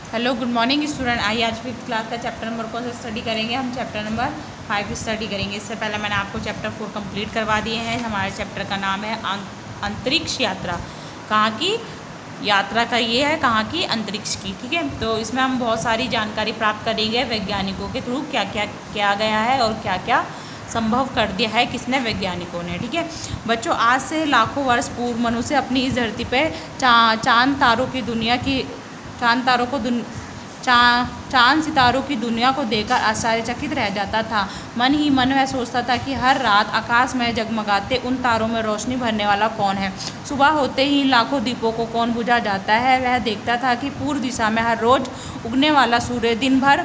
Hello good morning student. आइए आज fifth class का चैप्टर नंबर कौन सा स्टडी करेंगे। हम चैप्टर नंबर 5 स्टडी करेंगे। इससे पहले मैंने आपको चैप्टर 4 कंप्लीट करवा दिए हैं। हमारे चैप्टर का नाम है अंतरिक्ष यात्रा। कहाँ की यात्रा का ये है, कहाँ की, अंतरिक्ष की। ठीक है, तो इसमें हम बहुत सारी जानकारी प्राप्त करेंगे वैज्ञानिकों के थ्रू, क्या क्या किया गया है और क्या क्या संभव कर दिया है किसने, वैज्ञानिकों ने। ठीक है बच्चों, आज से लाखों वर्ष पूर्व मनुष्य अपनी इस धरती पर चांद सितारों की दुनिया को देखकर आश्चर्यचकित रह जाता था। मन ही मन वह सोचता था कि हर रात आकाश में जगमगाते उन तारों में रोशनी भरने वाला कौन है। सुबह होते ही लाखों दीपों को कौन बुझा जाता है। वह देखता था कि पूर्व दिशा में हर रोज उगने वाला सूर्य दिन भर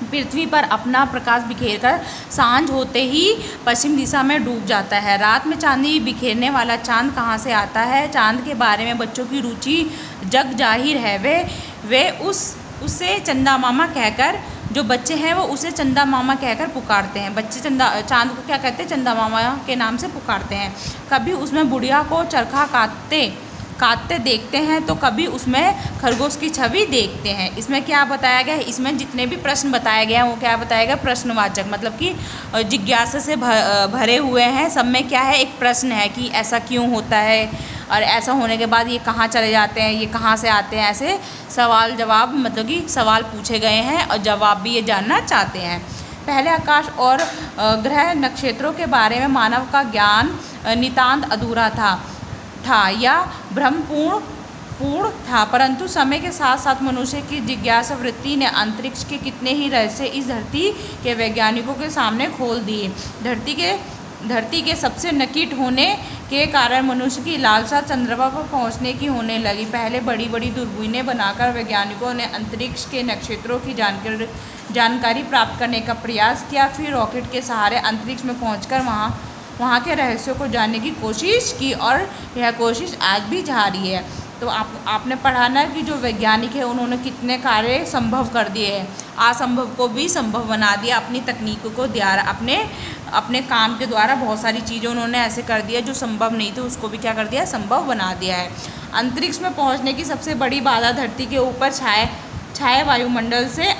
पृथ्वी पर अपना प्रकाश बिखेरकर सांझ होते ही पश्चिम दिशा में डूब जाता है। रात में चांदनी बिखेरने वाला चांद कहाँ से आता है। चांद के बारे में बच्चों की रुचि जग जाहिर है। वे उसे चंदा मामा कहकर, जो बच्चे हैं वो उसे चंदा मामा कहकर पुकारते हैं। बच्चे चांद को क्या कहते हैं, चंदा मामा के नाम से पुकारते हैं। कभी उसमें बुढ़िया को चरखा काटते देखते हैं तो कभी उसमें खरगोश की छवि देखते हैं। इसमें क्या बताया गया है, इसमें जितने भी प्रश्न बताया गया है वो क्या बताया गया, प्रश्नवाचक, मतलब कि जिज्ञासा से भरे हुए हैं। सब में क्या है, एक प्रश्न है कि ऐसा क्यों होता है और ऐसा होने के बाद ये कहाँ चले जाते हैं, ये कहाँ से आते हैं। ऐसे सवाल जवाब, मतलब कि सवाल पूछे गए हैं और जवाब भी ये जानना चाहते हैं। पहले आकाश और ग्रह नक्षत्रों के बारे में मानव का ज्ञान नितांत अधूरा था या भ्रमपूर्ण था, परंतु समय के साथ साथ मनुष्य की जिज्ञासा वृत्ति ने अंतरिक्ष के कितने ही रहस्य इस धरती के वैज्ञानिकों के सामने खोल दिए। धरती के सबसे निकट होने के कारण मनुष्य की लालसा चंद्रमा पर पहुंचने की होने लगी। पहले बड़ी बड़ी दूरबीनें बनाकर वैज्ञानिकों ने अंतरिक्ष के नक्षत्रों की जानकारी प्राप्त करने का प्रयास किया। फिर रॉकेट के सहारे अंतरिक्ष में पहुंचकर वहाँ के रहस्यों को जानने की कोशिश की और यह कोशिश आज भी जारी है। तो आपने पढ़ा ना कि जो वैज्ञानिक है उन्होंने कितने कार्य संभव कर दिए हैं, असंभव को भी संभव बना दिया अपनी तकनीकों को द्वारा, अपने काम के द्वारा बहुत सारी चीज़ें उन्होंने ऐसे कर दिया जो संभव नहीं थी, उसको भी क्या कर दिया, संभव बना दिया है। अंतरिक्ष में पहुँचने की सबसे बड़ी बाधा धरती के ऊपर छाए वायुमंडल से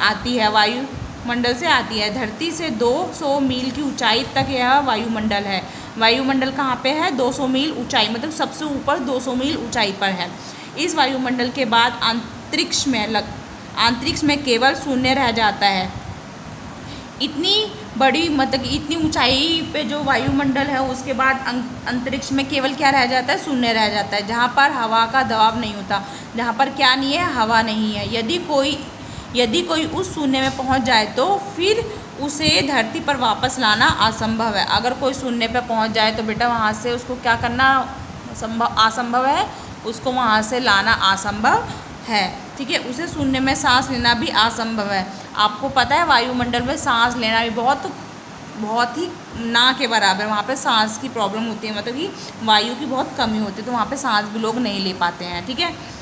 आती है। धरती से 200 मील की ऊंचाई तक यह वायुमंडल है। वायुमंडल कहाँ पे है, 200 मील ऊंचाई, मतलब सबसे ऊपर 200 मील ऊंचाई पर है। इस वायुमंडल के बाद अंतरिक्ष में केवल शून्य रह जाता है। इतनी बड़ी, मतलब इतनी ऊंचाई पे जो वायुमंडल है उसके बाद अंतरिक्ष में केवल क्या रह जाता है, शून्य रह जाता है, जहाँ पर हवा का दबाव नहीं होता, जहाँ पर क्या नहीं है, हवा नहीं है। यदि कोई उस शून्य में पहुंच जाए तो फिर उसे धरती पर वापस लाना असंभव है। अगर कोई शून्य पर पहुंच जाए तो बेटा वहाँ से उसको क्या करना असंभव है, उसको वहाँ से लाना असंभव है। ठीक है, उसे शून्य में सांस लेना भी असंभव है। आपको पता है वायुमंडल में सांस लेना भी बहुत ही ना के बराबर, वहाँ पे सांस की प्रॉब्लम होती है, मतलब कि वायु की बहुत कमी होती है, तो वहाँ पे सांस भी लोग नहीं ले पाते हैं। ठीक है,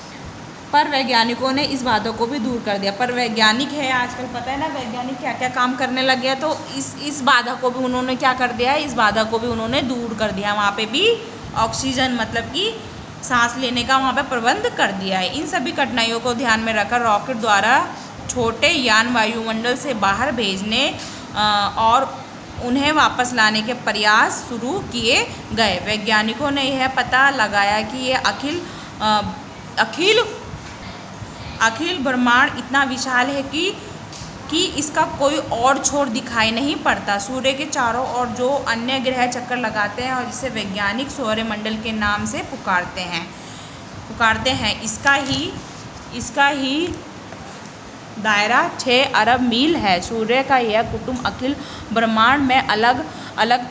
पर वैज्ञानिकों ने इस बाधा को भी दूर कर दिया। पर वैज्ञानिक है आजकल, पता है ना वैज्ञानिक क्या क्या काम करने लग गया, तो इस बाधा को भी उन्होंने क्या कर दिया है, इस बाधा को भी उन्होंने दूर कर दिया। वहाँ पे भी ऑक्सीजन, मतलब कि सांस लेने का वहाँ पे प्रबंध कर दिया है। इन सभी कठिनाइयों को ध्यान में रखकर रॉकेट द्वारा छोटे यान वायुमंडल से बाहर भेजने और उन्हें वापस लाने के प्रयास शुरू किए गए। वैज्ञानिकों ने यह पता लगाया कि ये अखिल ब्रह्मांड इतना विशाल है कि इसका कोई और छोर दिखाई नहीं पड़ता। सूर्य के चारों ओर जो अन्य ग्रह चक्कर लगाते हैं और जिसे वैज्ञानिक सौरमंडल के नाम से पुकारते हैं, इसका ही दायरा 6 अरब मील है। सूर्य का यह कुटुंब अखिल ब्रह्मांड में अलग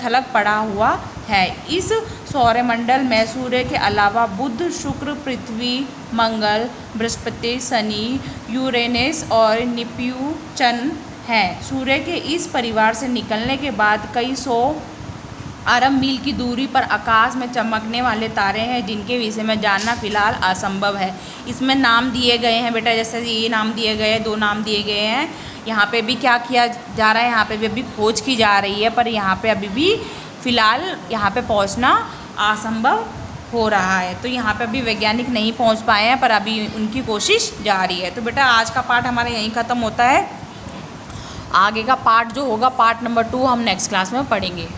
थलग पड़ा हुआ है। इस सौरमंडल में सूर्य के अलावा बुध, शुक्र, पृथ्वी, मंगल, बृहस्पति, शनि, यूरेनस और नेपच्यून हैं। सूर्य के इस परिवार से निकलने के बाद कई 100 अरब मील की दूरी पर आकाश में चमकने वाले तारे हैं, जिनके विषय में जानना फिलहाल असंभव है। इसमें नाम दिए गए हैं बेटा, जैसे ये नाम दिए गए हैं, 2 नाम दिए गए हैं। यहाँ पे भी क्या किया जा रहा है, यहाँ पे भी अभी खोज की जा रही है, पर यहाँ पे अभी भी फ़िलहाल यहाँ पे पहुँचना असंभव हो रहा है। तो यहाँ पे अभी वैज्ञानिक नहीं पहुँच पाए हैं, पर अभी उनकी कोशिश जारी है। तो बेटा आज का पाठ हमारा यहीं ख़त्म होता है। आगे का पार्ट जो होगा, पार्ट नंबर 2, हम नेक्स्ट क्लास में पढ़ेंगे।